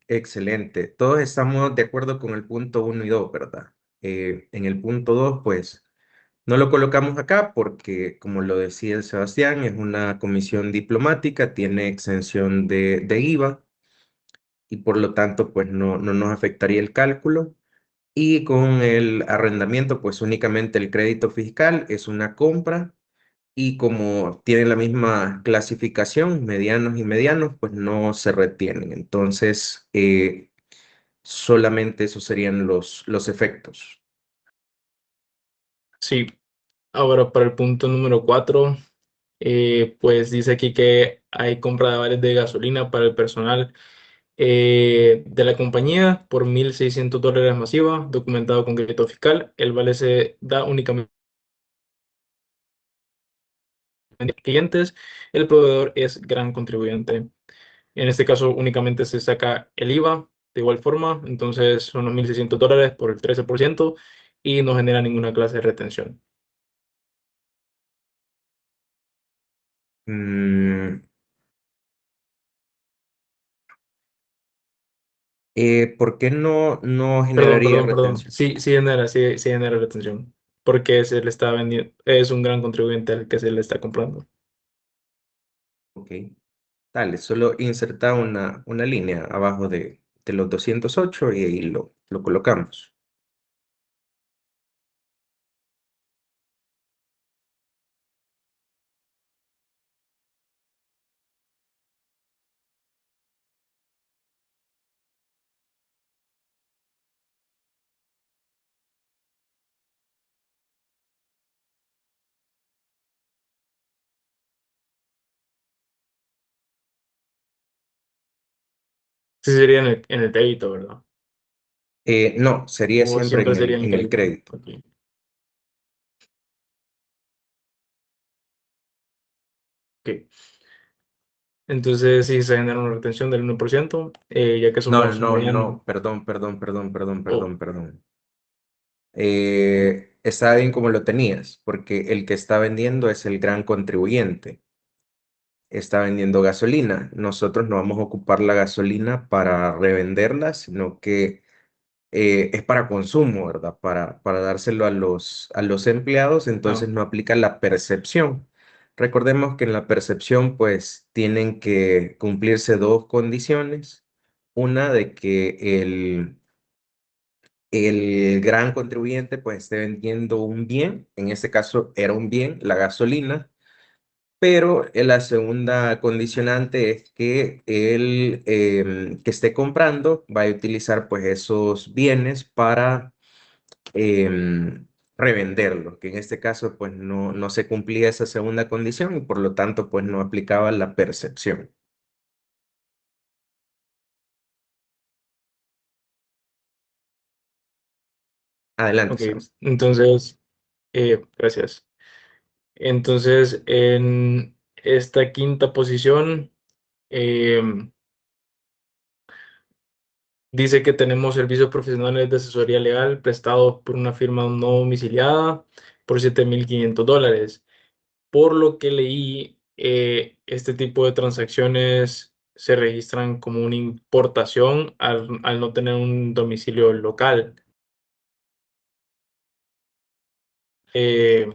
Excelente. Todos estamos de acuerdo con el punto uno y 2, ¿verdad? En el punto 2, pues no lo colocamos acá porque, como lo decía el Sebastián, es una comisión diplomática, tiene exención de IVA y por lo tanto, pues no nos afectaría el cálculo. Y con el arrendamiento, pues únicamente el crédito fiscal es una compra y como tienen la misma clasificación, medianos y medianos, pues no se retienen. Entonces, solamente esos serían los efectos. Sí, ahora para el punto número 4, pues dice aquí que hay compra de vales de gasolina para el personal de la compañía por $1,600 masiva, documentado con crédito fiscal. El vale se da únicamente a clientes. El proveedor es gran contribuyente. En este caso únicamente se saca el IVA de igual forma, entonces son los $1,600 por el 13% y no genera ninguna clase de retención. Mm, ¿Por qué no Perdón, generaría perdón, perdón. retención? Sí, sí genera retención. Porque se le está vendiendo, es un gran contribuyente al que se le está comprando. Ok, dale, solo inserta una línea abajo de los 208 y ahí lo colocamos. Sí sería en el débito, ¿verdad? No, sería O siempre siempre sería en en el crédito. crédito. Ok. Ok. Entonces sí se genera una retención del 1%, ya que No, somos no, mediano. no, perdón, perdón, perdón, perdón, Oh, perdón, perdón. Está bien como lo tenías, porque el que está vendiendo es el gran contribuyente. Está vendiendo gasolina. Nosotros no vamos a ocupar la gasolina para revenderla, sino que es para consumo, ¿verdad? Para dárselo a los empleados, entonces ah, no aplica la percepción. Recordemos que en la percepción, pues, tienen que cumplirse dos condiciones. Una de que el gran contribuyente, pues, esté vendiendo un bien, en este caso era un bien, la gasolina, pero la segunda condicionante es que el que esté comprando va a utilizar pues esos bienes para revenderlos, que en este caso pues no se cumplía esa segunda condición y por lo tanto pues no aplicaba la percepción. Adelante, ok. Sebas. Entonces, gracias. Entonces, en esta quinta posición, eh, dice que tenemos servicios profesionales de asesoría legal prestados por una firma no domiciliada por $7,500. Por lo que leí, este tipo de transacciones se registran como una importación al no tener un domicilio local. Eh,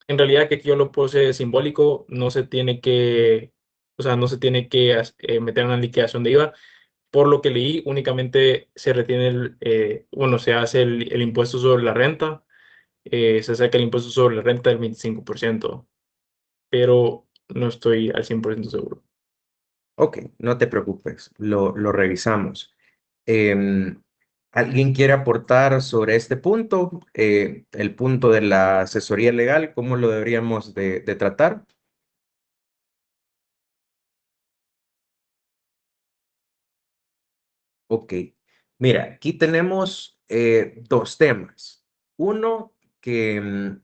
en realidad, que aquí yo lo puse simbólico, no se tiene que, o sea, no se tiene que meter en una liquidación de IVA. Por lo que leí, únicamente se retiene bueno, se hace el impuesto sobre la renta, se saca el impuesto sobre la renta del 25%, pero no estoy al 100% seguro. Ok, no te preocupes, lo revisamos. Em, ¿Alguien quiere aportar sobre este punto? El punto de la asesoría legal, ¿cómo lo deberíamos de tratar? Ok, mira, aquí tenemos dos temas. Uno que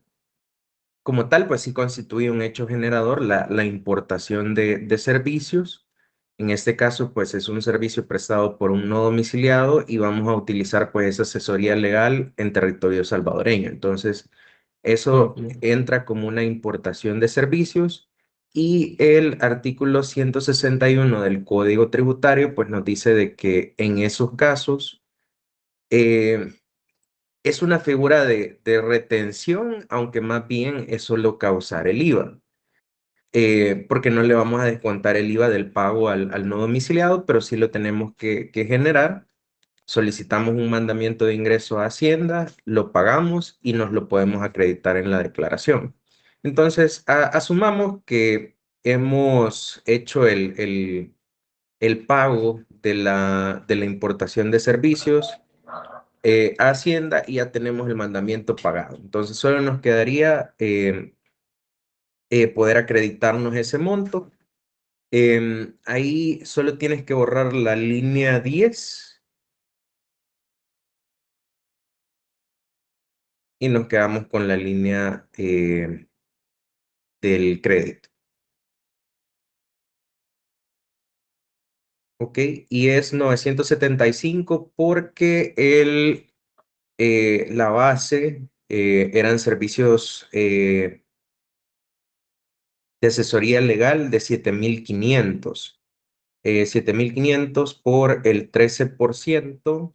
como tal, pues sí constituye un hecho generador la importación de servicios. En este caso, pues es un servicio prestado por un no domiciliado y vamos a utilizar pues esa asesoría legal en territorio salvadoreño. Entonces, eso Ok. entra como una importación de servicios Y el artículo 161 del Código Tributario, pues nos dice de que en esos casos eh, es una figura de retención, aunque más bien es solo causar el IVA. Porque no le vamos a descontar el IVA del pago al no domiciliado, pero sí lo tenemos que generar. Solicitamos un mandamiento de ingreso a Hacienda, lo pagamos y nos lo podemos acreditar en la declaración. Entonces, asumamos que hemos hecho el pago de la importación de servicios a Hacienda y ya tenemos el mandamiento pagado. Entonces, solo nos quedaría poder acreditarnos ese monto. Ahí solo tienes que borrar la línea 10 y nos quedamos con la línea del crédito. ¿Ok? Y es 975 porque la base eran servicios de asesoría legal de 7.500. 7.500 por el 13%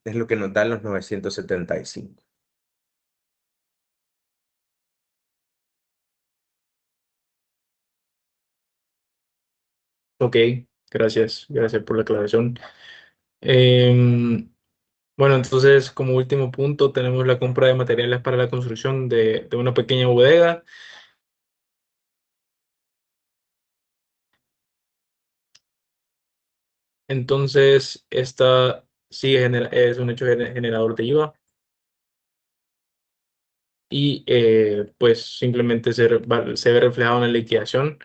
es lo que nos da los 975. Ok, gracias por la aclaración. Em, bueno, entonces como último punto tenemos la compra de materiales para la construcción de una pequeña bodega. Entonces, esta sí es un hecho generador de IVA y pues simplemente se ve reflejado en la liquidación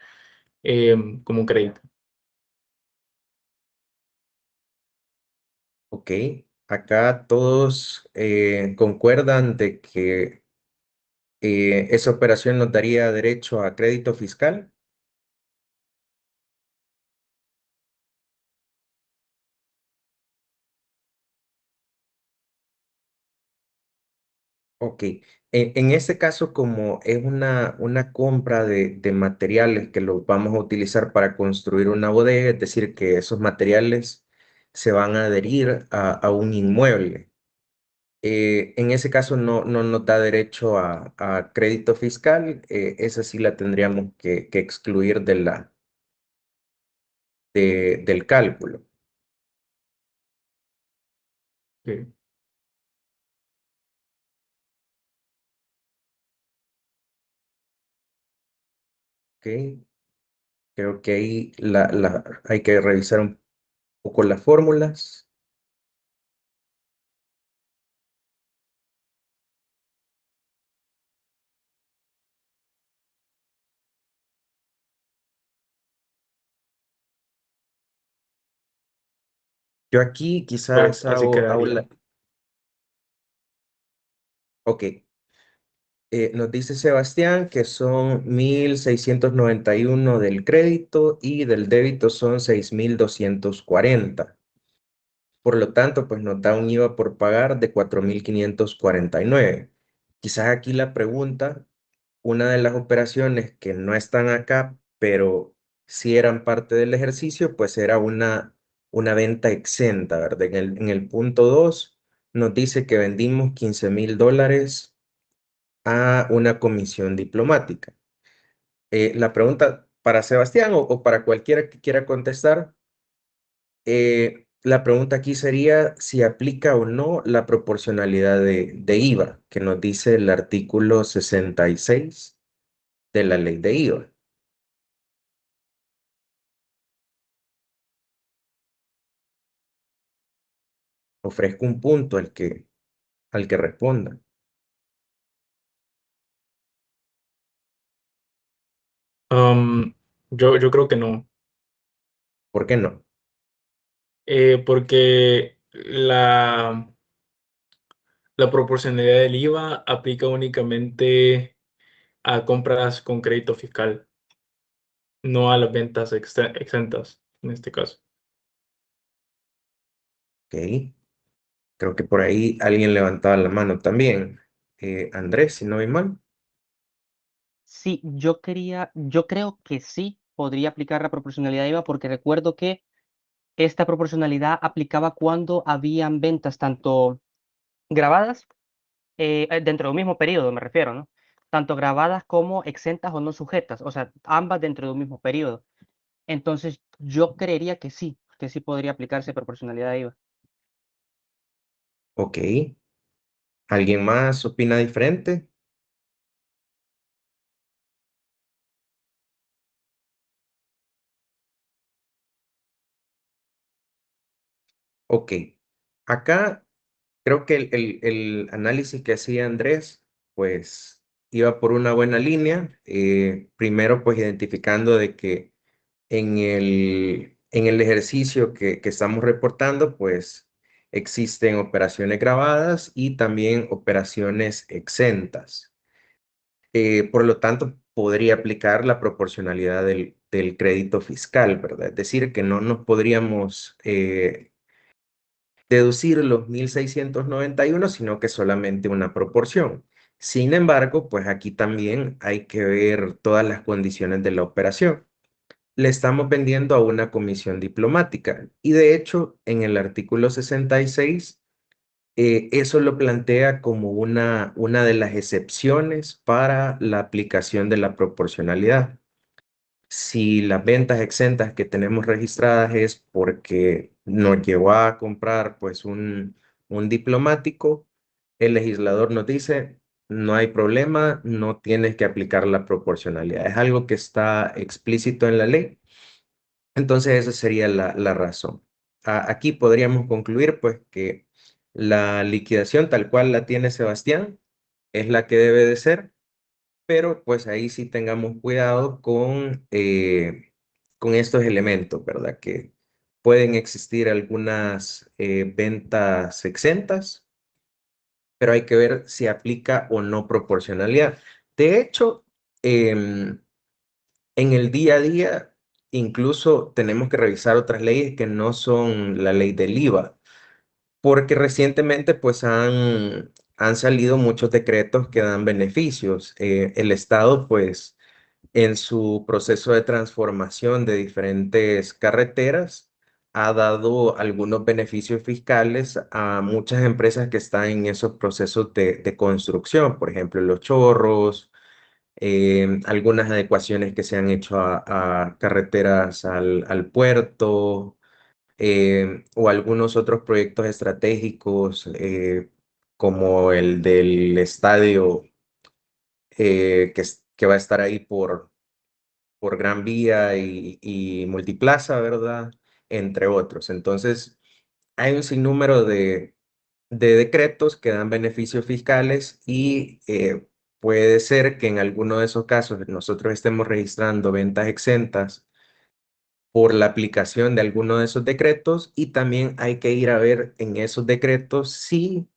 como un crédito. Ok, acá todos concuerdan de que esa operación nos daría derecho a crédito fiscal. Ok, en este caso, como es una compra de materiales que los vamos a utilizar para construir una bodega, es decir, que esos materiales se van a adherir a un inmueble. En ese caso no nos da derecho a crédito fiscal, esa sí la tendríamos que excluir del cálculo. Ok. Ok, creo que ahí hay que revisar un poco las fórmulas. Yo aquí Pues quizás así hago quedaría. ok, nos dice Sebastián que son 1.691 del crédito y del débito son 6.240. Por lo tanto, pues nos da un IVA por pagar de 4.549. Quizás aquí la pregunta, una de las operaciones que no están acá, pero sí eran parte del ejercicio, pues era una venta exenta, ¿verdad? En el punto 2 nos dice que vendimos $15.000 a una comisión diplomática. La pregunta para Sebastián o para cualquiera que quiera contestar, la pregunta aquí sería si aplica o no la proporcionalidad de IVA, que nos dice el artículo 66 de la ley de IVA. Ofrezco un punto al que responda. Am, yo creo que no, ¿Por qué no? porque la proporcionalidad del IVA aplica únicamente a compras con crédito fiscal, no a las ventas exentas en este caso. Ok, creo que por ahí alguien levantaba la mano también. Andrés, si no voy mal. Sí, yo creo que sí podría aplicar la proporcionalidad de IVA porque recuerdo que esta proporcionalidad aplicaba cuando habían ventas tanto grabadas, dentro de un mismo periodo, me refiero, ¿no? Tanto grabadas como exentas o no sujetas, o sea, ambas dentro de un mismo periodo. Entonces, yo creería que sí podría aplicarse proporcionalidad de IVA. Ok. ¿Alguien más opina diferente? Ok. Acá creo que el análisis que hacía Andrés, pues iba por una buena línea. Primero, pues identificando de que en el ejercicio que estamos reportando, pues existen operaciones grabadas y también operaciones exentas. Por lo tanto, podría aplicar la proporcionalidad del crédito fiscal, ¿verdad? Es decir, que no nos podríamos deducir los 1.691, sino que solamente una proporción. Sin embargo, pues aquí también hay que ver todas las condiciones de la operación. Le estamos vendiendo a una comisión diplomática y de hecho en el artículo 66 eso lo plantea como una de las excepciones para la aplicación de la proporcionalidad. Si las ventas exentas que tenemos registradas es porque nos llevó a comprar pues un diplomático, el legislador nos dice, no hay problema, no tienes que aplicar la proporcionalidad. Es algo que está explícito en la ley. Entonces esa sería la razón. Aquí podríamos concluir pues que la liquidación tal cual la tiene Sebastián es la que debe de ser, pero pues ahí sí tengamos cuidado con estos elementos, ¿verdad? Que pueden existir algunas ventas exentas, pero hay que ver si aplica o no proporcionalidad. De hecho, em, en el día a día, incluso tenemos que revisar otras leyes que no son la ley del IVA, porque recientemente pues han salido muchos decretos que dan beneficios. El Estado pues en su proceso de transformación de diferentes carreteras ha dado algunos beneficios fiscales a muchas empresas que están en esos procesos de construcción, por ejemplo, los chorros, algunas adecuaciones que se han hecho a carreteras al puerto, o algunos otros proyectos estratégicos, como el del estadio, que va a estar ahí por Gran Vía y Multiplaza, ¿verdad? Entre otros. Entonces, hay un sinnúmero de decretos que dan beneficios fiscales y puede ser que en alguno de esos casos nosotros estemos registrando ventas exentas por la aplicación de alguno de esos decretos, y también hay que ir a ver en esos decretos si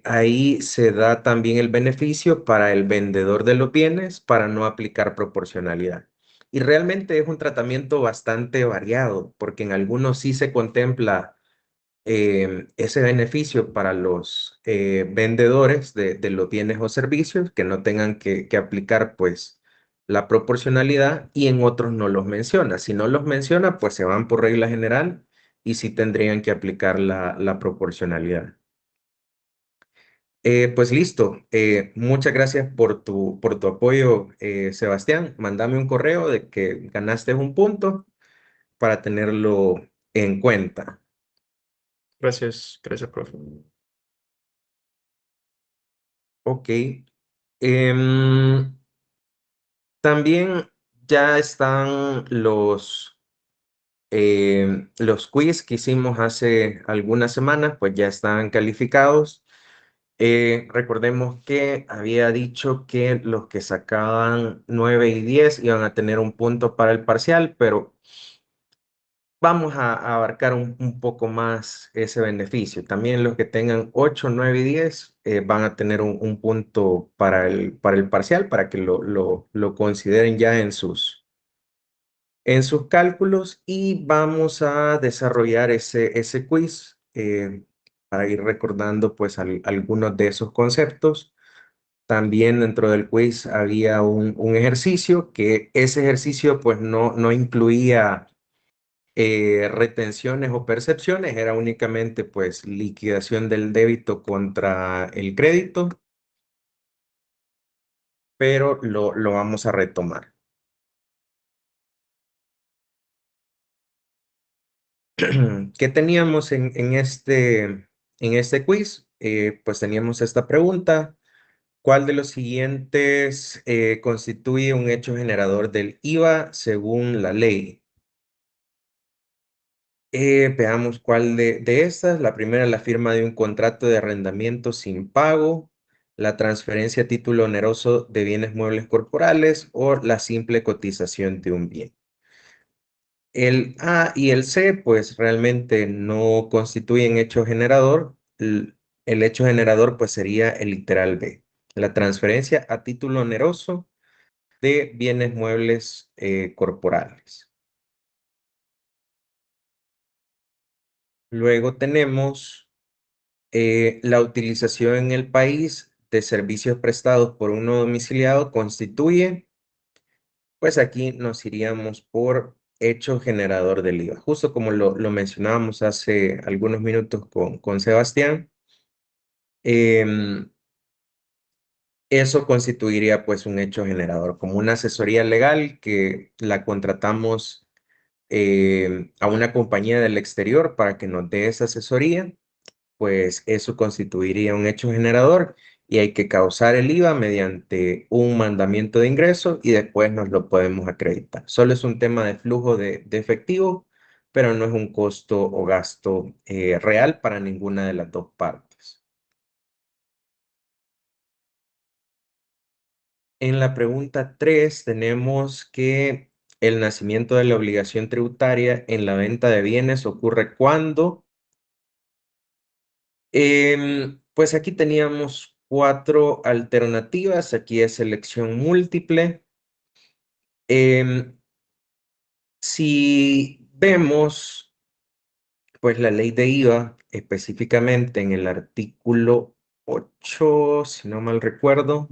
ahí se da también el beneficio para el vendedor de los bienes para no aplicar proporcionalidad. Y realmente es un tratamiento bastante variado, porque en algunos sí se contempla ese beneficio para los vendedores de los bienes o servicios que no tengan que aplicar pues la proporcionalidad, y en otros no los menciona. Si no los menciona, pues se van por regla general y sí tendrían que aplicar la proporcionalidad. Pues listo. Muchas gracias por tu apoyo, Sebastián. Mándame un correo de que ganaste un punto para tenerlo en cuenta. Gracias, gracias, profe. Ok. Em, También ya están los quiz que hicimos hace algunas semanas, pues ya están calificados. Recordemos que había dicho que los que sacaban 9 y 10 iban a tener un punto para el parcial, pero vamos a abarcar un poco más ese beneficio. También los que tengan 8, 9 y 10 van a tener un punto para el parcial, para que lo consideren ya en sus cálculos, y vamos a desarrollar ese quiz para ir recordando pues algunos de esos conceptos. también dentro del quiz había un ejercicio, que ese ejercicio pues no incluía retenciones o percepciones, era únicamente pues liquidación del débito contra el crédito, pero lo vamos a retomar. ¿Qué teníamos en este quiz? Pues teníamos esta pregunta: ¿cuál de los siguientes constituye un hecho generador del IVA según la ley? Veamos cuál de estas. La primera, la firma de un contrato de arrendamiento sin pago, la transferencia a título oneroso de bienes muebles corporales o la simple cotización de un bien. El A y el C, pues realmente no constituyen hecho generador. El hecho generador, pues sería el literal B, la transferencia a título oneroso de bienes muebles corporales. Luego tenemos la utilización en el país de servicios prestados por un no domiciliado constituye, pues aquí nos iríamos por hecho generador del IVA, justo como lo mencionábamos hace algunos minutos con Sebastián. Eso constituiría pues un hecho generador, como una asesoría legal que la contratamos a una compañía del exterior para que nos dé esa asesoría, pues eso constituiría un hecho generador y hay que causar el IVA mediante un mandamiento de ingreso y después nos lo podemos acreditar. Solo es un tema de flujo de efectivo, pero no es un costo o gasto real para ninguna de las dos partes. En la pregunta 3 tenemos que el nacimiento de la obligación tributaria en la venta de bienes ocurre cuando. Pues aquí teníamos 4 alternativas. Aquí es selección múltiple. Si vemos, pues la ley de IVA, específicamente en el artículo 8, si no mal recuerdo.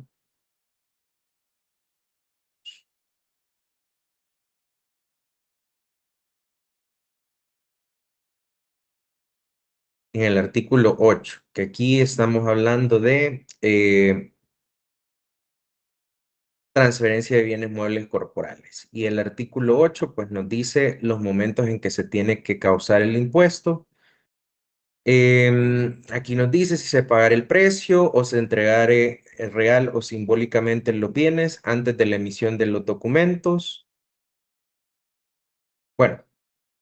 En el artículo 8, que aquí estamos hablando de transferencia de bienes muebles corporales. Y el artículo 8, pues nos dice los momentos en que se tiene que causar el impuesto. Aquí nos dice si se pagará el precio o se entregare real o simbólicamente los bienes antes de la emisión de los documentos. Bueno,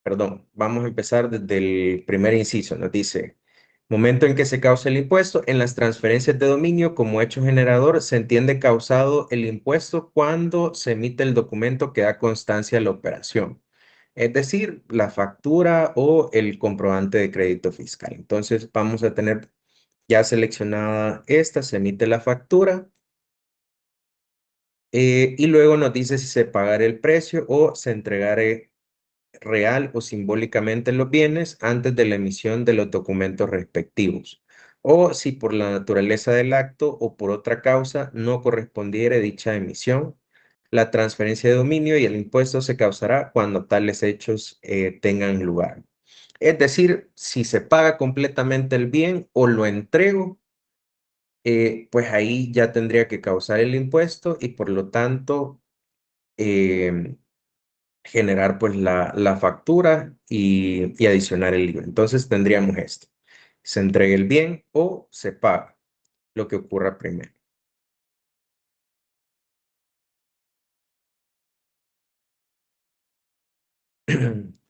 perdón, vamos a empezar desde el primer inciso. Nos dice, momento en que se causa el impuesto, en las transferencias de dominio como hecho generador se entiende causado el impuesto cuando se emite el documento que da constancia a la operación, es decir, la factura o el comprobante de crédito fiscal. Entonces vamos a tener ya seleccionada esta, se emite la factura y luego nos dice si se pagará el precio o se entregará real o simbólicamente los bienes antes de la emisión de los documentos respectivos, o si por la naturaleza del acto o por otra causa no correspondiere dicha emisión, la transferencia de dominio y el impuesto se causará cuando tales hechos tengan lugar. Es decir, si se paga completamente el bien o lo entrego, pues ahí ya tendría que causar el impuesto y por lo tanto generar pues la factura y adicionar el IVA. Entonces tendríamos esto: se entrega el bien o se paga, lo que ocurra primero.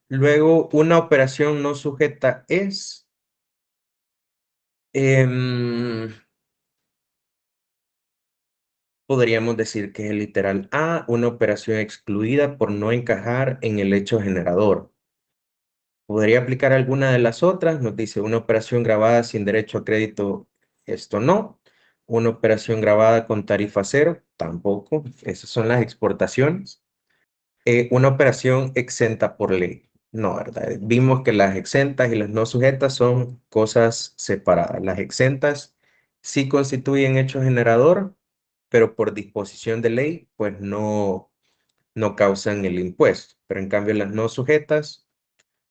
Luego, una operación no sujeta es podríamos decir que es el literal A, una operación excluida por no encajar en el hecho generador. ¿Podría aplicar alguna de las otras? Nos dice una operación grabada sin derecho a crédito, esto no. Una operación grabada con tarifa cero, tampoco. Esas son las exportaciones. Una operación exenta por ley, no, ¿verdad? Vimos que las exentas y las no sujetas son cosas separadas. Las exentas sí constituyen hecho generador pero por disposición de ley, pues no causan el impuesto. Pero en cambio las no sujetas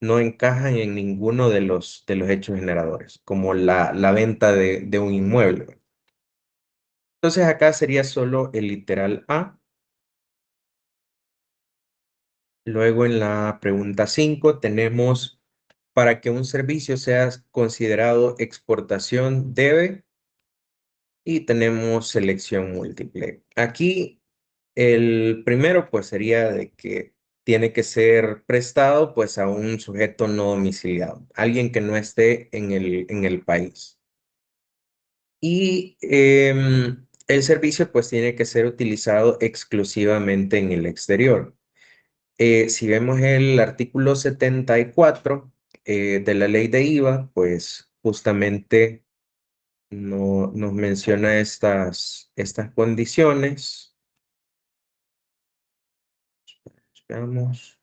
no encajan en ninguno de los hechos generadores, como la venta de un inmueble. Entonces acá sería solo el literal A. Luego en la pregunta 5 tenemos, para que un servicio sea considerado exportación debe, y tenemos selección múltiple. Aquí el primero pues sería de que tiene que ser prestado pues a un sujeto no domiciliado, alguien que no esté en el país. Y el servicio pues tiene que ser utilizado exclusivamente en el exterior. Si vemos el artículo 74 de la ley de IVA, pues justamente no, nos menciona estas condiciones. Veamos.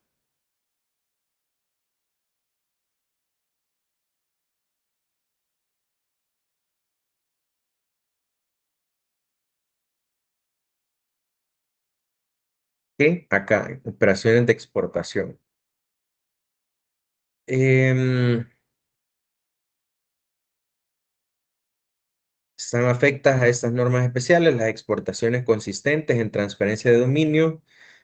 ¿Qué? Acá, operaciones de exportación. Están afectas a estas normas especiales las exportaciones consistentes en transferencia de dominio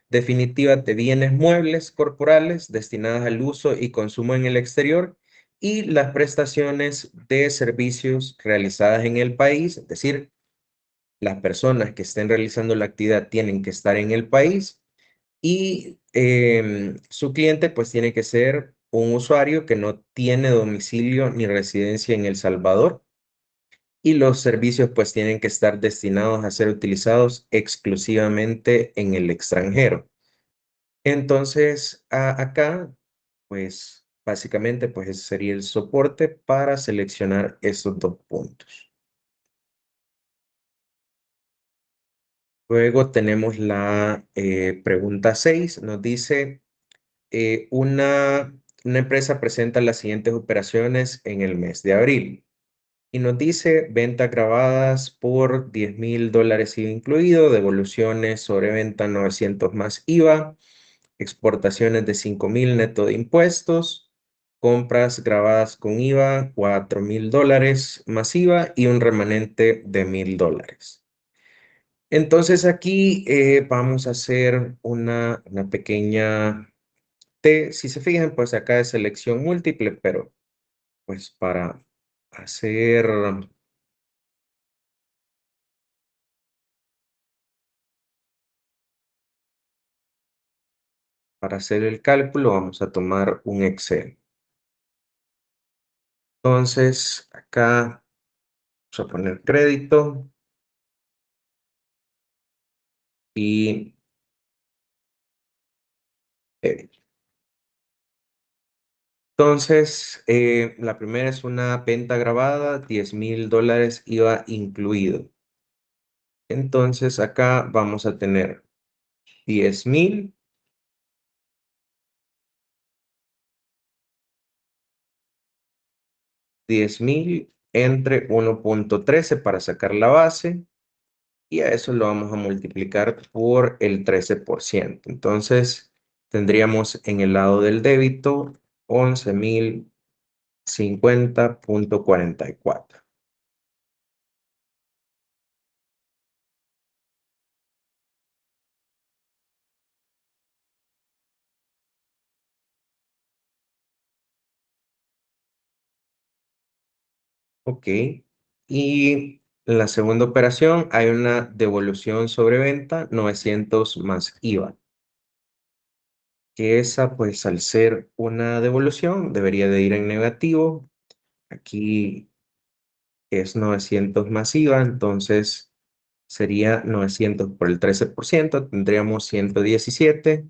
definitiva de bienes muebles corporales destinadas al uso y consumo en el exterior y las prestaciones de servicios realizadas en el país, es decir, las personas que estén realizando la actividad tienen que estar en el país y su cliente pues tiene que ser un usuario que no tiene domicilio ni residencia en El Salvador y los servicios pues tienen que estar destinados a ser utilizados exclusivamente en el extranjero. Entonces, acá, pues básicamente pues ese sería el soporte para seleccionar estos dos puntos. Luego tenemos la pregunta 6, nos dice, una empresa presenta las siguientes operaciones en el mes de abril. Y nos dice ventas grabadas por $10,000 IVA incluido, devoluciones sobre venta 900 más IVA, exportaciones de 5,000 neto de impuestos, compras grabadas con IVA $4,000 más IVA y un remanente de $1,000. Entonces aquí vamos a hacer una pequeña T. Si se fijan, pues acá es selección múltiple, pero pues hacer para hacer el cálculo vamos a tomar un Excel. Entonces, acá vamos a poner crédito y débito. Entonces, la primera es una venta grabada, $10,000 IVA incluido. Entonces, acá vamos a tener 10,000 entre 1.13 para sacar la base. Y a eso lo vamos a multiplicar por el 13%. Entonces, tendríamos en el lado del débito 11,050.44. Ok. Y en la segunda operación hay una devolución sobre venta 900 más IVA. Que esa, pues al ser una devolución, debería de ir en negativo. Aquí es 900 más IVA, entonces sería 900 por el 13%, tendríamos 117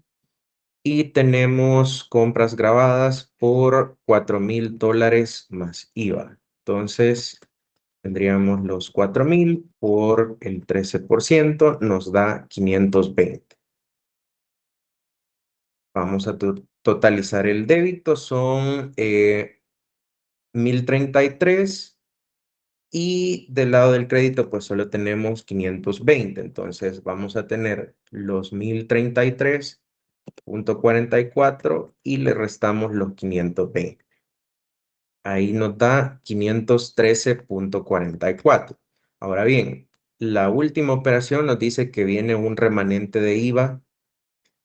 y tenemos compras grabadas por $4,000 más IVA. Entonces tendríamos los 4,000 por el 13%, nos da 520. Vamos a totalizar el débito, son 1,033 Y del lado del crédito, pues solo tenemos 520. Entonces vamos a tener los 1033.44 y le restamos los 520. Ahí nos da 513.44. Ahora bien, la última operación nos dice que viene un remanente de IVA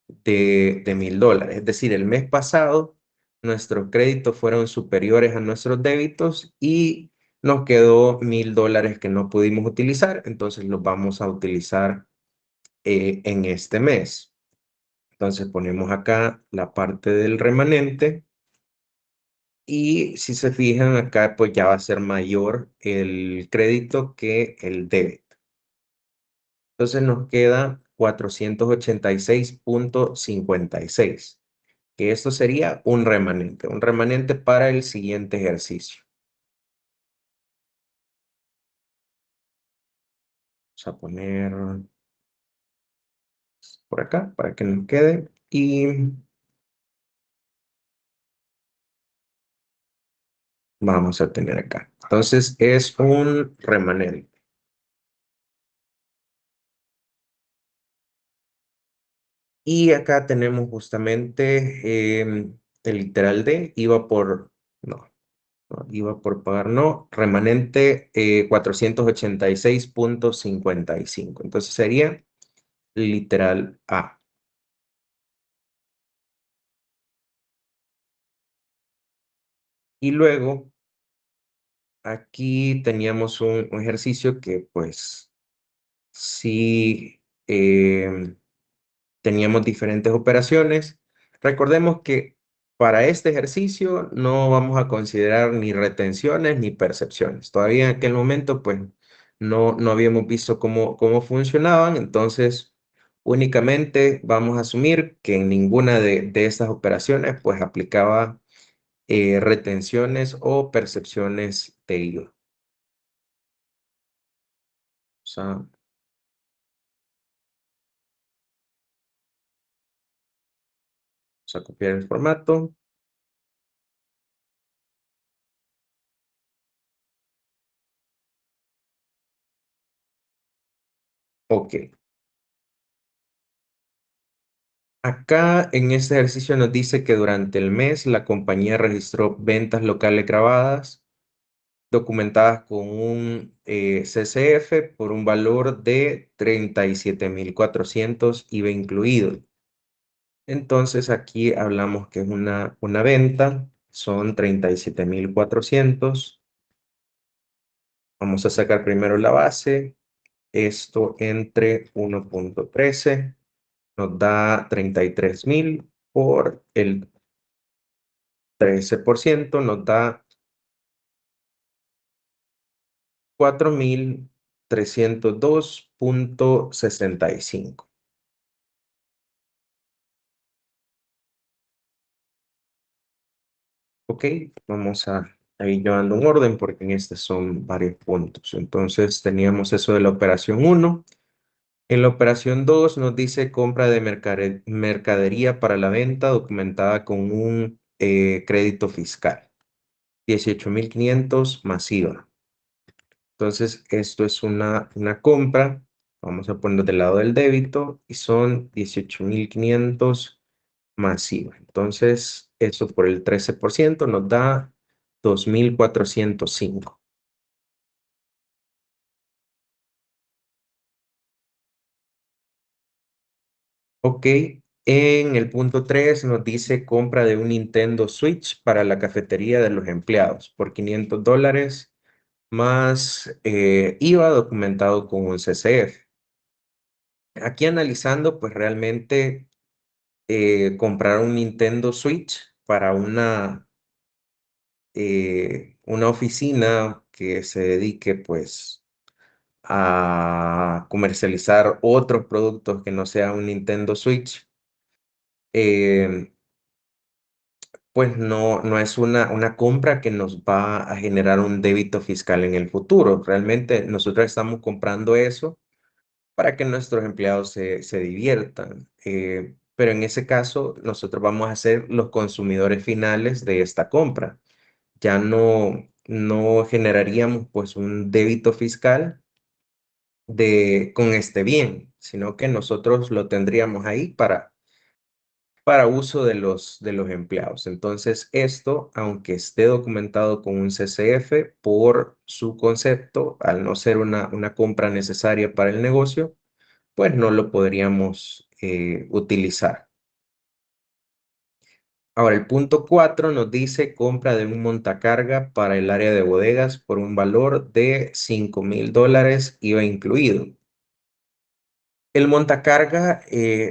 de $1000. Es decir, el mes pasado nuestros créditos fueron superiores a nuestros débitos y nos quedó $1000 que no pudimos utilizar. Entonces los vamos a utilizar en este mes. Entonces ponemos acá la parte del remanente. Y si se fijan acá, pues ya va a ser mayor el crédito que el débito. Entonces nos queda 486.56, que esto sería un remanente para el siguiente ejercicio. Vamos a poner por acá para que nos quede y vamos a tener acá. Entonces es un remanente. Y acá tenemos justamente el literal de IVA por, no, IVA por pagar, no, remanente 486.55. Entonces sería literal A. Y luego aquí teníamos un ejercicio que pues sí teníamos diferentes operaciones. Recordemos que para este ejercicio no vamos a considerar ni retenciones ni percepciones. Todavía en aquel momento, pues, no habíamos visto cómo funcionaban. Entonces, únicamente vamos a asumir que en ninguna de estas operaciones, pues, aplicaba retenciones o percepciones de IVA. O sea, vamos a copiar el formato. Ok. Acá en este ejercicio nos dice que durante el mes la compañía registró ventas locales grabadas documentadas con un CCF por un valor de 37.400 IVA incluido. Entonces aquí hablamos que es una venta, son 37.400. Vamos a sacar primero la base, esto entre 1.13 nos da 33.000 por el 13%, nos da 4.302.65. Ok, vamos a ir llevando un orden porque en este son varios puntos. Entonces teníamos eso de la operación 1. En la operación 2 nos dice compra de mercadería para la venta documentada con un crédito fiscal. 18.500 masiva. Entonces, esto es una compra. Vamos a ponerlo del lado del débito y son 18.500 masiva. Entonces, eso por el 13% nos da 2.405. Ok, en el punto 3 nos dice compra de un Nintendo Switch para la cafetería de los empleados por $500 más IVA documentado con un CCF. Aquí analizando, pues realmente comprar un Nintendo Switch para una oficina que se dedique pues a comercializar otros productos que no sea un Nintendo Switch, eh, pues no es una compra que nos va a generar un débito fiscal en el futuro. Realmente nosotros estamos comprando eso para que nuestros empleados se diviertan. Pero en ese caso, nosotros vamos a ser los consumidores finales de esta compra. Ya no no generaríamos pues un débito fiscal con este bien, sino que nosotros lo tendríamos ahí para uso de los empleados. Entonces, esto, aunque esté documentado con un CCF, por su concepto, al no ser una compra necesaria para el negocio, pues no lo podríamos utilizar. Ahora, el punto 4 nos dice compra de un montacarga para el área de bodegas por un valor de $5,000, IVA incluido. El montacarga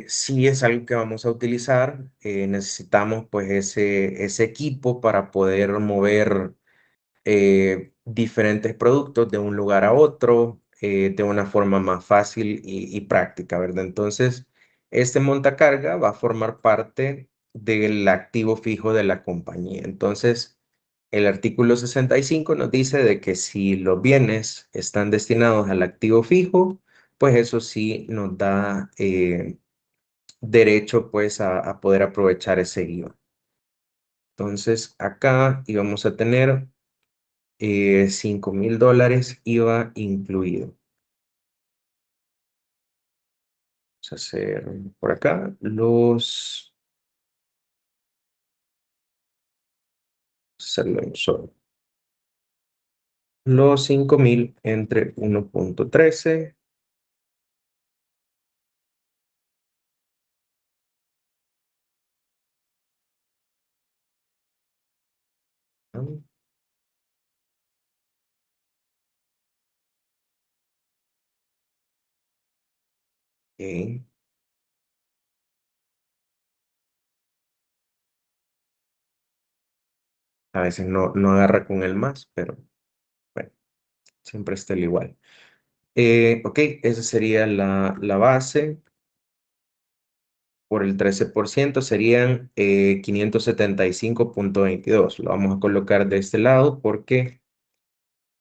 sí es algo que vamos a utilizar. Necesitamos pues ese equipo para poder mover diferentes productos de un lugar a otro de una forma más fácil y práctica, ¿verdad? Entonces, este montacarga va a formar parte del activo fijo de la compañía. Entonces, el artículo 65 nos dice de que si los bienes están destinados al activo fijo, pues eso sí nos da derecho pues a poder aprovechar ese IVA. Entonces, acá íbamos a tener $5,000 IVA incluido. Vamos a hacer por acá hacerlo en solo. Los 5,000 entre 1.13. Ok. A veces no agarra con el más, pero bueno, siempre está el igual. Ok, esa sería la base. Por el 13% serían 575.22. Lo vamos a colocar de este lado porque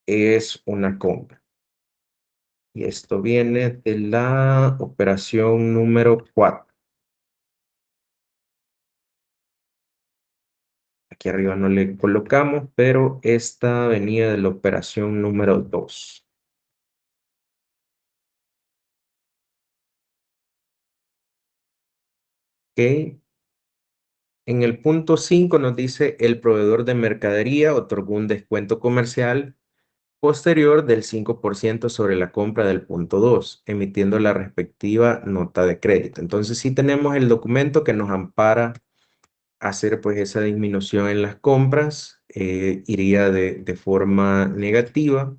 es una compra. Y esto viene de la operación número 4. Aquí arriba no le colocamos, pero esta venía de la operación número 2. Ok. En el punto 5 nos dice el proveedor de mercadería otorgó un descuento comercial posterior del 5% sobre la compra del punto 2, emitiendo la respectiva nota de crédito. Entonces, sí tenemos el documento que nos ampara a hacer pues esa disminución en las compras, iría de forma negativa.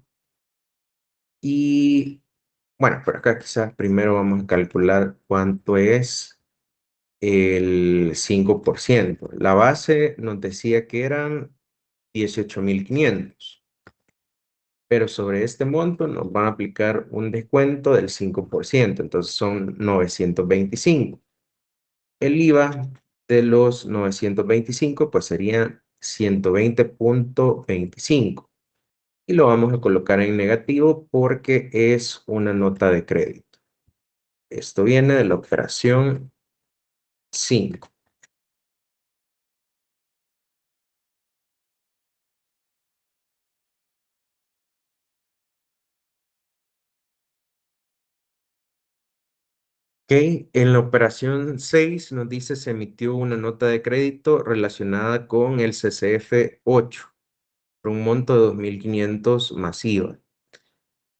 Y bueno, por acá quizás primero vamos a calcular cuánto es el 5%. La base nos decía que eran 18,500. Pero sobre este monto nos van a aplicar un descuento del 5%, entonces son 925. El IVA de los 925 pues sería 120.25 y lo vamos a colocar en negativo porque es una nota de crédito. Esto viene de la operación 5. Ok, en la operación 6 nos dice se emitió una nota de crédito relacionada con el CCF 8 por un monto de 2,500 masiva.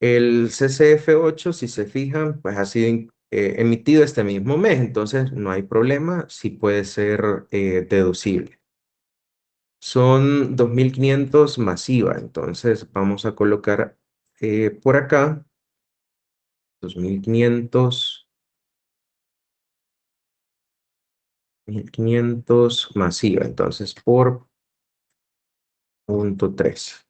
El CCF 8, si se fijan, pues ha sido emitido este mismo mes, entonces no hay problema, sí puede ser deducible. Son 2,500 masiva, entonces vamos a colocar por acá 2,500, 1,500 masiva, entonces por punto 3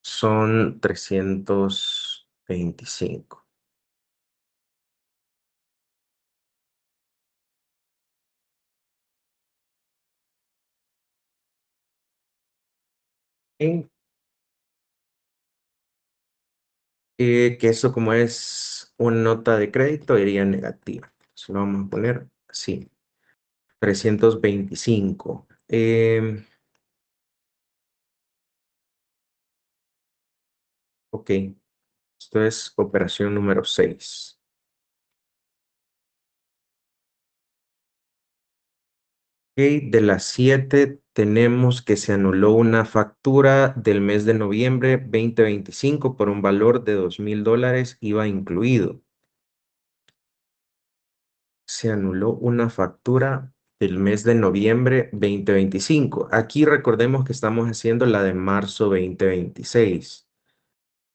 son 325. Que eso como es una nota de crédito iría negativa. Entonces lo vamos a poner así, 325. Ok, esto es operación número 6. Ok, de las 7 tenemos que se anuló una factura del mes de noviembre 2025 por un valor de $2,000, IVA incluido. Se anuló una factura del mes de noviembre 2025. Aquí recordemos que estamos haciendo la de marzo 2026.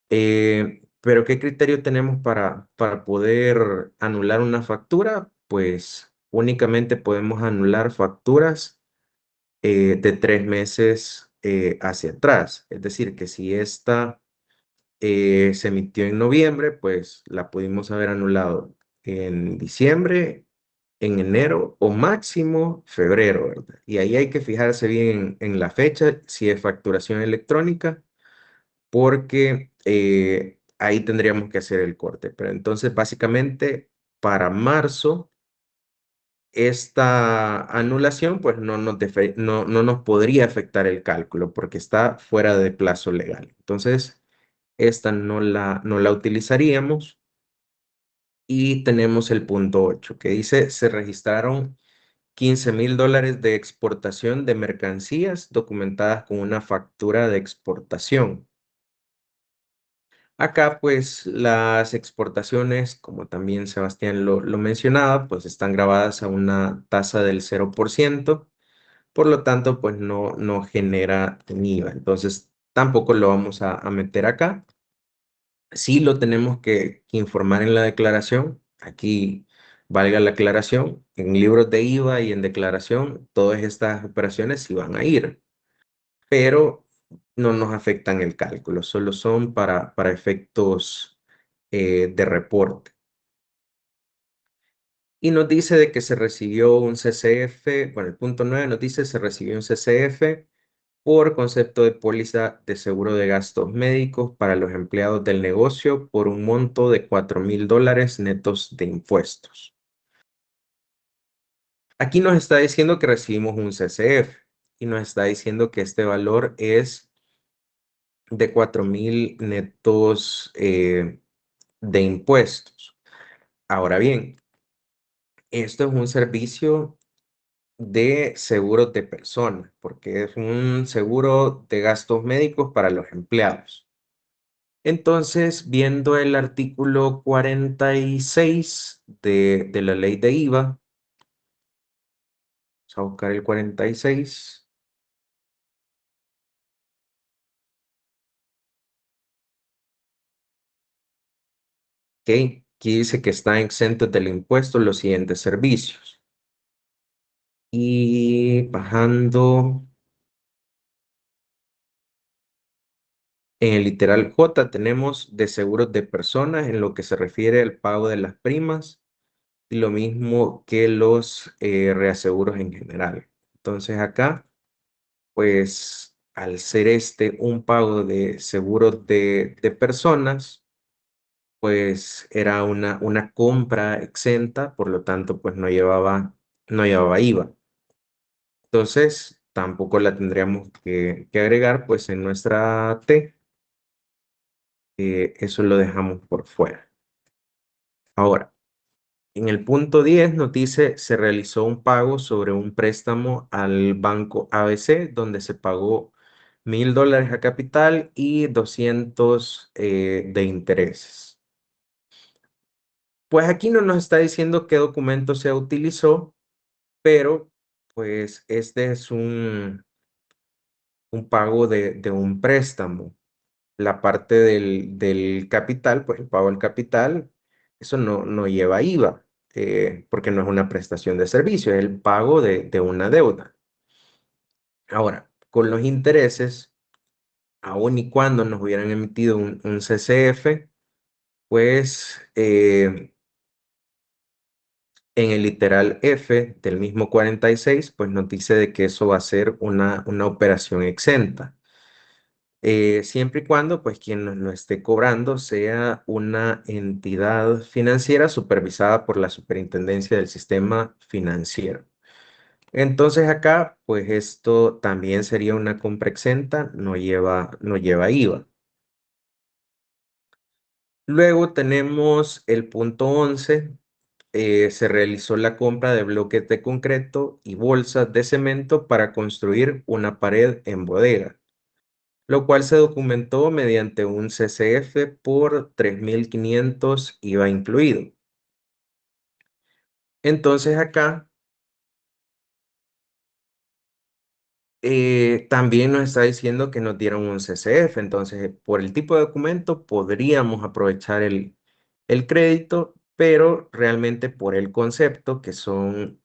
Pero ¿qué criterio tenemos para poder anular una factura? Pues únicamente podemos anular facturas de 3 meses hacia atrás. Es decir, que si esta se emitió en noviembre, pues la pudimos haber anulado en diciembre, en enero o máximo febrero, ¿verdad? Y ahí hay que fijarse bien en la fecha, si es facturación electrónica, porque ahí tendríamos que hacer el corte. Pero entonces, básicamente, para marzo, esta anulación, pues no nos podría afectar el cálculo porque está fuera de plazo legal. Entonces, esta no la utilizaríamos. Y tenemos el punto 8 que dice, se registraron $15,000 de exportación de mercancías documentadas con una factura de exportación. Acá, pues, las exportaciones, como también Sebastián lo mencionaba, pues están grabadas a una tasa del 0%, por lo tanto, pues no genera un IVA. Entonces, tampoco lo vamos a meter acá. Sí lo tenemos que informar en la declaración. Aquí valga la aclaración, en libros de IVA y en declaración, todas estas operaciones sí van a ir, pero no nos afectan el cálculo, solo son para efectos de reporte. Y nos dice de que se recibió un CCF, bueno, el punto 9 nos dice se recibió un CCF por concepto de póliza de seguro de gastos médicos para los empleados del negocio por un monto de $4,000 netos de impuestos. Aquí nos está diciendo que recibimos un CCF y nos está diciendo que este valor es de 4,000 netos de impuestos. Ahora bien, esto es un servicio de seguros de personas, porque es un seguro de gastos médicos para los empleados. Entonces, viendo el artículo 46 de la ley de IVA, vamos a buscar el 46. Ok, aquí dice que están exentos del impuesto los siguientes servicios. Y bajando en el literal J tenemos de seguros de personas en lo que se refiere al pago de las primas y lo mismo que los reaseguros en general. Entonces acá, pues al ser este un pago de seguros de personas, pues era una compra exenta, por lo tanto, pues no llevaba IVA. Entonces, tampoco la tendríamos que agregar, pues en nuestra T, eso lo dejamos por fuera. Ahora, en el punto 10 nos dice, se realizó un pago sobre un préstamo al banco ABC, donde se pagó $1,000 a capital y 200 de intereses. Pues aquí no nos está diciendo qué documento se utilizó, pero pues este es un pago de un préstamo. La parte del capital, pues el pago del capital, eso no lleva IVA, porque no es una prestación de servicio, es el pago de una deuda. Ahora, con los intereses, aun y cuando nos hubieran emitido un CCF, pues en el literal F del mismo 46, pues nos dice de que eso va a ser una operación exenta. Siempre y cuando, pues, quien nos lo esté cobrando sea una entidad financiera supervisada por la Superintendencia del Sistema Financiero. Entonces acá, pues, esto también sería una compra exenta, no lleva IVA. Luego tenemos el punto 11. Se realizó la compra de bloques de concreto y bolsas de cemento para construir una pared en bodega, lo cual se documentó mediante un CCF por 3.500 IVA incluido. Entonces acá también nos está diciendo que nos dieron un CCF, entonces por el tipo de documento podríamos aprovechar el crédito, pero realmente por el concepto, que son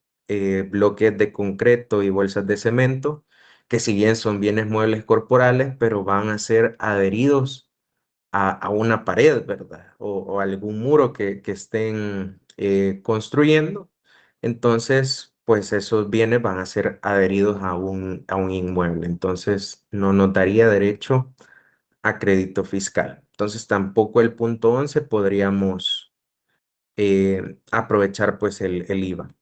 bloques de concreto y bolsas de cemento, que si bien son bienes muebles corporales, pero van a ser adheridos a una pared, ¿verdad? O algún muro que estén construyendo. Entonces, pues esos bienes van a ser adheridos a un inmueble. Entonces, no nos daría derecho a crédito fiscal. Entonces, tampoco el punto 11 podríamos aprovechar pues el IVA.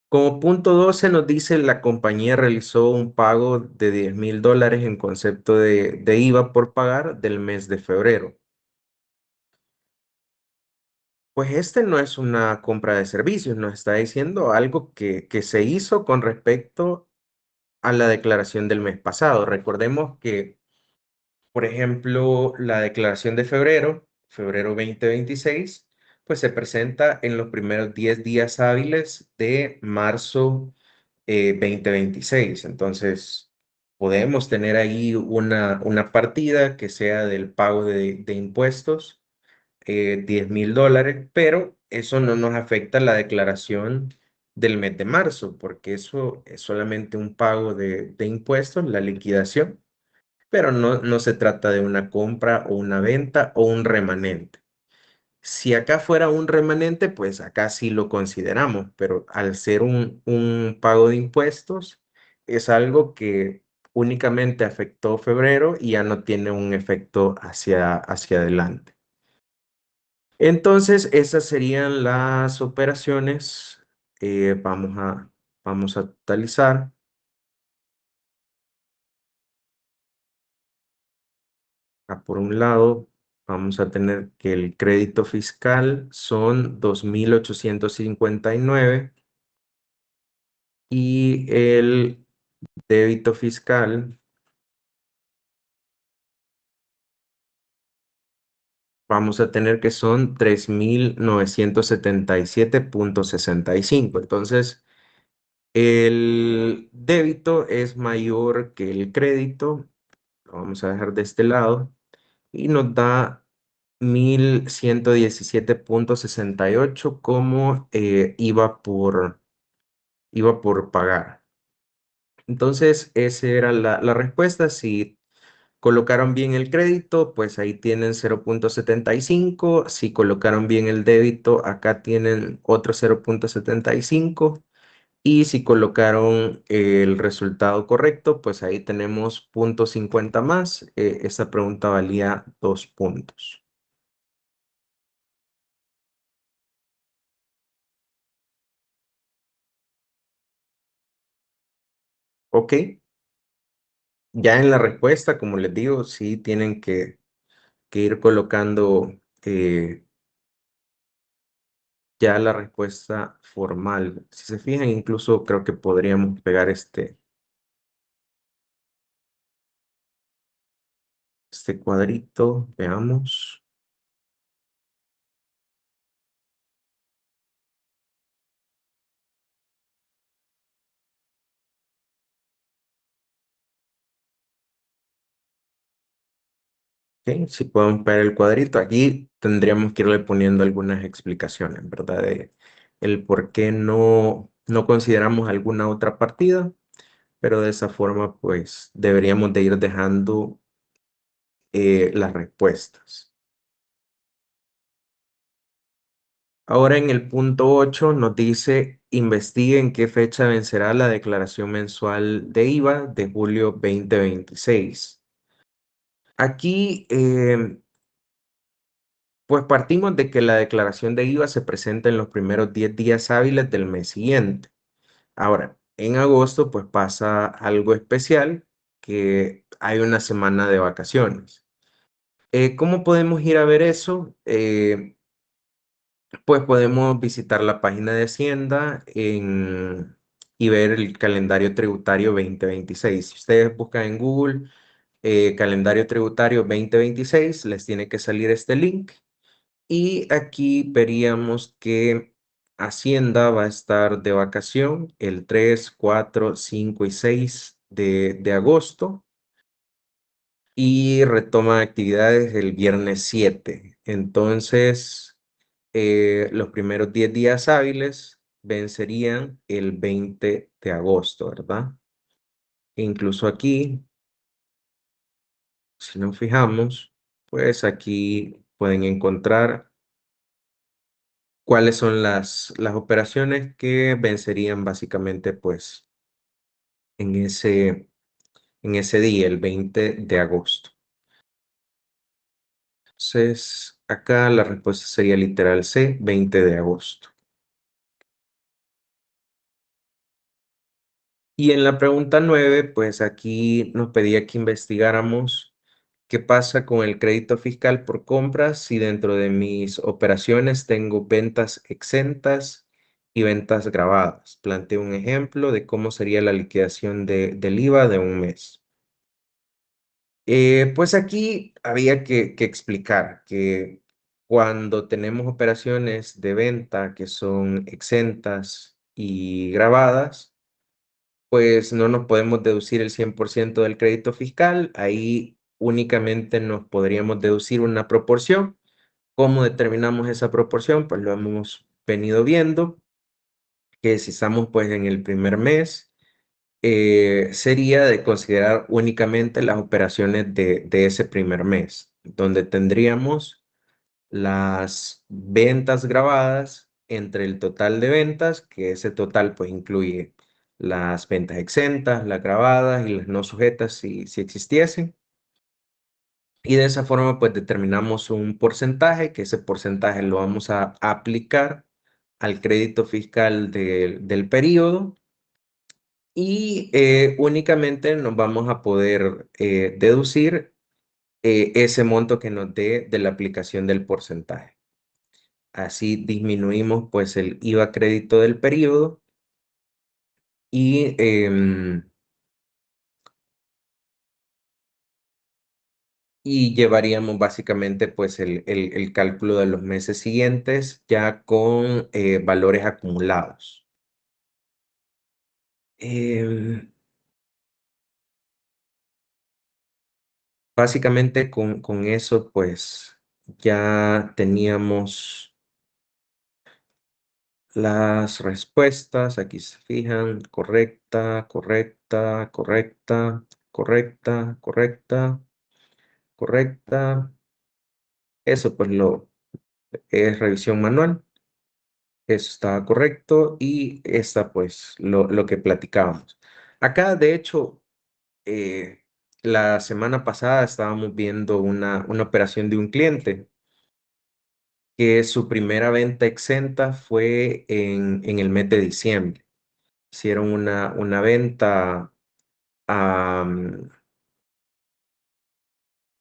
Como punto 12 nos dice la compañía realizó un pago de $10,000 en concepto de IVA por pagar del mes de febrero. Pues este no es una compra de servicios, nos está diciendo algo que se hizo con respecto a la declaración del mes pasado. Recordemos que, por ejemplo, la declaración de febrero 2026, pues se presenta en los primeros 10 días hábiles de marzo 2026. Entonces, podemos tener ahí una partida que sea del pago de impuestos, $10,000, pero eso no nos afecta la declaración del mes de marzo, porque eso es solamente un pago de impuestos, la liquidación, pero no se trata de una compra o una venta o un remanente. Si acá fuera un remanente, pues acá sí lo consideramos, pero al ser un pago de impuestos, es algo que únicamente afectó febrero y ya no tiene un efecto hacia adelante. Entonces, esas serían las operaciones. Vamos a totalizar. Por un lado, vamos a tener que el crédito fiscal son 2.859 y el débito fiscal vamos a tener que son 3.977,65. Entonces, el débito es mayor que el crédito. Lo vamos a dejar de este lado y nos da 1.117,68 como IVA por pagar. Entonces, esa era la respuesta. Si colocaron bien el crédito, pues ahí tienen 0,75. Si colocaron bien el débito, acá tienen otro 0,75. Y si colocaron el resultado correcto, pues ahí tenemos 0,50 más. Esta pregunta valía 2 puntos. Ok, ya en la respuesta, como les digo, sí tienen que ir colocando ya la respuesta formal. Si se fijan, incluso creo que podríamos pegar este cuadrito. Veamos. Ok, si podemos pegar el cuadrito, aquí tendríamos que irle poniendo algunas explicaciones, ¿verdad? De el por qué no consideramos alguna otra partida, pero de esa forma, pues deberíamos de ir dejando las respuestas. Ahora en el punto 8 nos dice, investigue en qué fecha vencerá la declaración mensual de IVA de julio 2026. Aquí, pues partimos de que la declaración de IVA se presenta en los primeros 10 días hábiles del mes siguiente. Ahora, en agosto, pues pasa algo especial, que hay una semana de vacaciones. ¿Cómo podemos ir a ver eso? Pues podemos visitar la página de Hacienda y ver el calendario tributario 2026. Si ustedes buscan en Google calendario tributario 2026, les tiene que salir este link. Y aquí veríamos que Hacienda va a estar de vacación el 3, 4, 5 y 6 de agosto y retoma actividades el viernes 7. Entonces, los primeros 10 días hábiles vencerían el 20 de agosto, ¿verdad? Incluso aquí, si nos fijamos, pues aquí pueden encontrar cuáles son las operaciones que vencerían básicamente pues en ese día, el 20 de agosto. Entonces, acá la respuesta sería literal C, 20 de agosto. Y en la pregunta 9, pues aquí nos pedía que investigáramos qué pasa con el crédito fiscal por compras si dentro de mis operaciones tengo ventas exentas y ventas grabadas. Planteo un ejemplo de cómo sería la liquidación del IVA de un mes. Pues aquí había que explicar que cuando tenemos operaciones de venta que son exentas y grabadas, pues no nos podemos deducir el 100% del crédito fiscal. Ahí únicamente nos podríamos deducir una proporción. ¿Cómo determinamos esa proporción? Pues lo hemos venido viendo, que si estamos pues en el primer mes, sería de considerar únicamente las operaciones de ese primer mes, donde tendríamos las ventas grabadas entre el total de ventas, que ese total pues incluye las ventas exentas, las grabadas y las no sujetas si existiesen. Y de esa forma pues determinamos un porcentaje, que ese porcentaje lo vamos a aplicar al crédito fiscal del periodo y únicamente nos vamos a poder deducir ese monto que nos dé de la aplicación del porcentaje. Así disminuimos pues el IVA crédito del periodo y, y llevaríamos básicamente pues el cálculo de los meses siguientes ya con valores acumulados. Em, Básicamente con eso pues ya teníamos las respuestas. Aquí se fijan, correcta, correcta, correcta, correcta, correcta, correcta. Eso pues es revisión manual. Eso estaba correcto y esta pues lo que platicábamos. Acá de hecho la semana pasada estábamos viendo una operación de un cliente que su primera venta exenta fue en el mes de diciembre. Hicieron una venta a,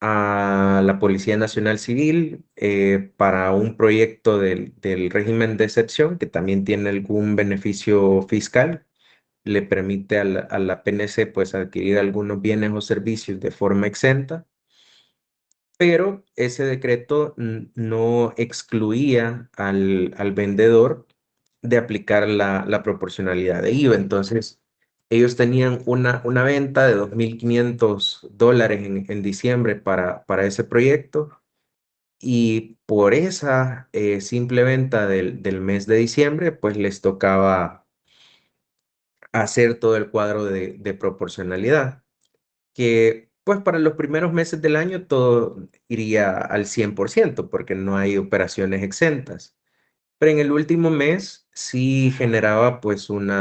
a la Policía Nacional Civil para un proyecto del régimen de excepción que también tiene algún beneficio fiscal. Le permite a la PNC pues adquirir algunos bienes o servicios de forma exenta, pero ese decreto no excluía al vendedor de aplicar la proporcionalidad de IVA. Entonces, ellos tenían una venta de $2,500 en diciembre para ese proyecto y por esa simple venta del mes de diciembre, pues les tocaba hacer todo el cuadro de proporcionalidad, que pues para los primeros meses del año todo iría al 100% porque no hay operaciones exentas. Pero en el último mes sí generaba pues un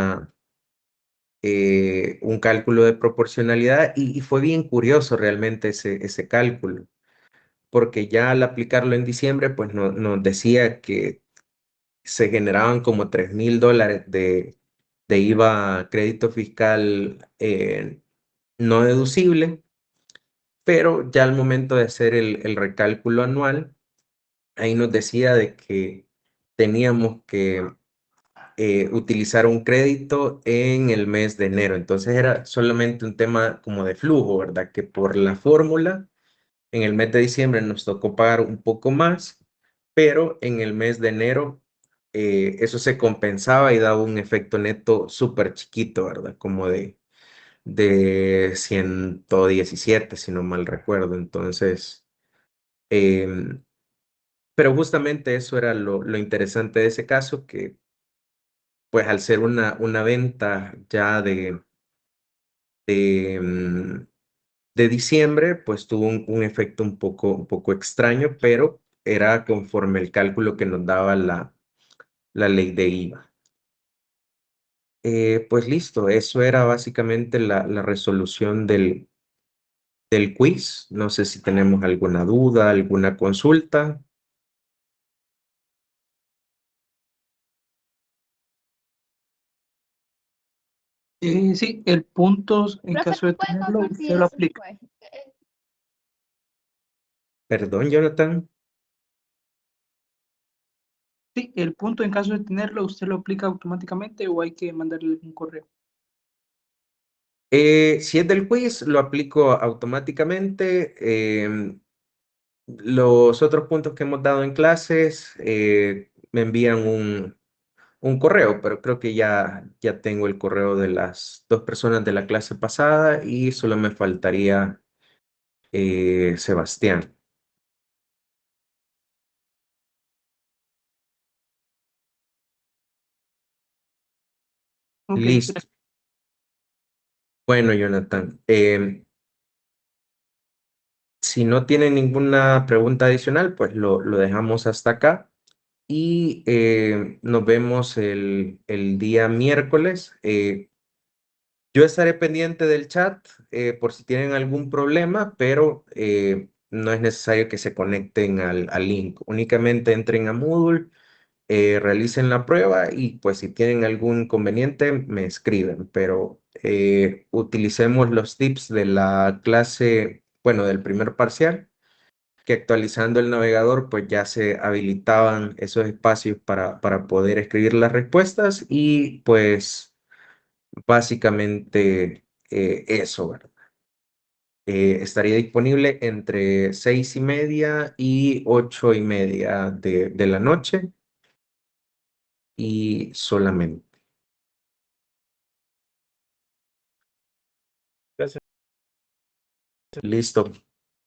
cálculo de proporcionalidad y fue bien curioso realmente ese cálculo, porque ya al aplicarlo en diciembre pues nos decía que se generaban como $3,000 de IVA crédito fiscal no deducible pero ya al momento de hacer el recálculo anual, ahí nos decía de que teníamos que utilizar un crédito en el mes de enero. Entonces era solamente un tema como de flujo, ¿verdad? Que por la fórmula, en el mes de diciembre nos tocó pagar un poco más, pero en el mes de enero eso se compensaba y daba un efecto neto súper chiquito, ¿verdad? Como de 117, si no mal recuerdo. Entonces, em, pero justamente eso era lo interesante de ese caso, que pues al ser una venta ya de, mm, de diciembre, pues tuvo un efecto un poco extraño, pero era conforme el cálculo que nos daba la ley de IVA. Pues listo, eso era básicamente la resolución del quiz. No sé si tenemos alguna duda, alguna consulta. Sí, el punto, en Profe, caso de ¿puede tenerlo, compartir usted lo eso, aplica. pues? Perdón, Jonathan. Sí, el punto, en caso de tenerlo, usted lo aplica automáticamente o hay que mandarle un correo. Si es del quiz, lo aplico automáticamente. Los otros puntos que hemos dado en clases me envían un correo, pero creo que ya tengo el correo de las dos personas de la clase pasada y solo me faltaría Sebastián. Ok, Listo. Bueno, Jonathan, si no tienen ninguna pregunta adicional, pues lo dejamos hasta acá y nos vemos el día miércoles. Yo estaré pendiente del chat por si tienen algún problema, pero no es necesario que se conecten al link. Únicamente entren a Moodle, realicen la prueba y pues si tienen algún inconveniente me escriben, pero utilicemos los tips de la clase, bueno, del primer parcial, que actualizando el navegador pues ya se habilitaban esos espacios para poder escribir las respuestas y pues básicamente eso, ¿verdad? Estaría disponible entre 6:30 y 8:30 de la noche y solamente. Gracias. Listo.